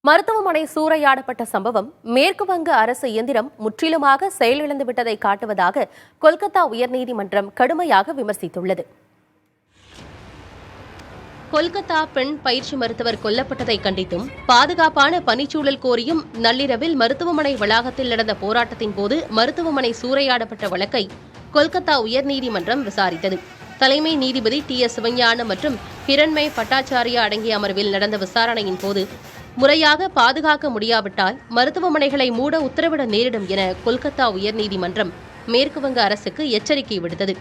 மருத்துவமனை சூறையாடப்பட்ட சம்பவம் மேற்கு வங்க அரசு இயந்திரம் முற்றிலுமாக செயலிழந்துவிட்டதை காட்டுவதாக கொல்கத்தா உயர்நீதிமன்றம் கடுமையாக விமர்சித்துள்ளது. கொல்கத்தா பெண் பயிற்சி மருத்துவர் கொல்லப்பட்டதை கண்டித்தும் பாதுகாப்பான பணிச்சூழல் கோரியும் நள்ளிரவில் மருத்துவமனை வளாகத்தில் நடந்த போராட்டத்தின் போது மருத்துவமனை சூறையாடப்பட்ட வழக்கை கொல்கத்தா உயர்நீதிமன்றம் விசாரித்தது. தலைமை நீதிபதி TS சிவஞானம் மற்றும் ஹிரண்மய் பட்டாச்சாரியா அடங்கிய அமர்வில் நடந்த விசாரணையின் போது முறையாக பாதுகாக்க முடியாவிட்டால் மருத்துவமனைகளை மூட உத்தரவிட நேரிடும் என கொல்கத்தா உயர்நீதிமன்றம் மேற்குவங்க அரசுக்கு எச்சரிக்கை விடுத்தது.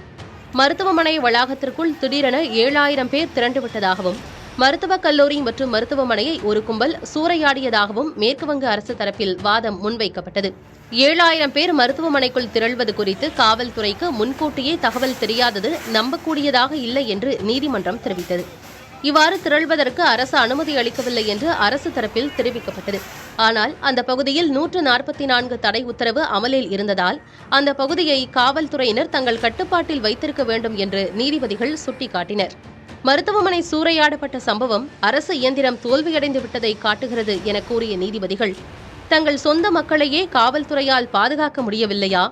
மருத்துவமனை வளாகத்திற்குள் திடீரென 7000 பேர் திரண்டுவிட்டதாகவும் மருத்துவக் கல்லூரி மற்றும் மருத்துவமனையை ஒரு கும்பல் சூறையாடியதாகவும் மேற்குவங்க அரசு தரப்பில் வாதம் முன்வைக்கப்பட்டது. 7000 பேர் மருத்துவமனைக்குள் திரள்வது குறித்து காவல்துறைக்கு முன்கூட்டியே தகவல் தெரியாதது நம்பக்கூடியதாக இல்லை என்று நீதிமன்றம் தெரிவித்தது. இவ்வாறு திரள்வதற்கு அரசு அனுமதி அளிக்கவில்லை என்று அரசு தரப்பில் தெரிவிக்கப்பட்டது. ஆனால் அந்த பகுதியில் 144 தடை உத்தரவு அமலில் இருந்ததால் அந்த பகுதியை காவல்துறையினர் தங்கள் கட்டுப்பாட்டில் வைத்திருக்க வேண்டும் என்று நீதிபதிகள் சுட்டிக்காட்டினர். மருத்துவமனை சூறையாடப்பட்ட சம்பவம் அரசு இயந்திரம் தோல்வியடைந்து விட்டதை காட்டுகிறது என கூறிய நீதிபதிகள், தங்கள் சொந்த மக்களையே காவல்துறையால் பாதுகாக்க முடியவில்லையா?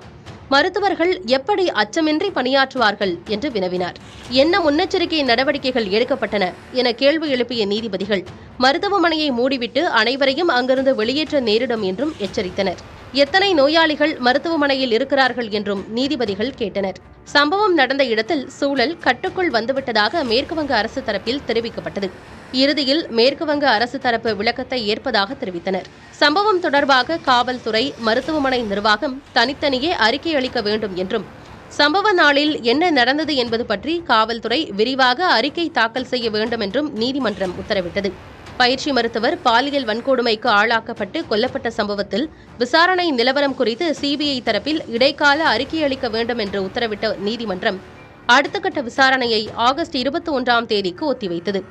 மருத்துவர்கள் எப்படி அச்சமின்றி பணியாற்றுவார்கள் என்று வினவினார். என்ன முன்னெச்சரிக்கை நடவடிக்கைகள் எடுக்கப்பட்டன என கேள்வி எழுப்பிய நீதிபதிகள் மருத்துவமனையை மூடிவிட்டு அனைவரையும் அங்கிருந்து வெளியேற்ற நேரிடும் என்றும் எச்சரித்தனர். எத்தனை நோயாளிகள் மருத்துவமனையில் இருக்கிறார்கள் என்றும் நீதிபதிகள் கேட்டனர். சம்பவம் நடந்த இடத்தில் சூழல் கட்டுக்குள் வந்துவிட்டதாக மேற்குவங்க அரசு தரப்பில் தெரிவிக்கப்பட்டது. இறுதியில் மேற்குவங்க அரசு தரப்பு விளக்கத்தை ஏற்பதாக தெரிவித்தனர். சம்பவம் தொடர்பாக காவல்துறை, மருத்துவமனை நிர்வாகம் தனித்தனியே அறிக்கை அளிக்க வேண்டும் என்றும் சம்பவ நாளில் என்ன நடந்தது என்பது பற்றி காவல்துறை விரிவாக அறிக்கை தாக்கல் செய்ய வேண்டும் என்றும் நீதிமன்றம் உத்தரவிட்டது. பயிற்சி மருத்துவர் பாலியல் வன்கொடுமைக்கு ஆளாக்கப்பட்டு கொல்லப்பட்ட சம்பவத்தில் விசாரணை நிலவரம் குறித்து CBI தரப்பில் இடைக்கால அறிக்கை அளிக்க வேண்டும் என்று உத்தரவிட்ட நீதிமன்றம் அடுத்த கட்ட விசாரணையை ஆகஸ்ட் 21ஆம் தேதிக்கு ஒத்திவைத்தது.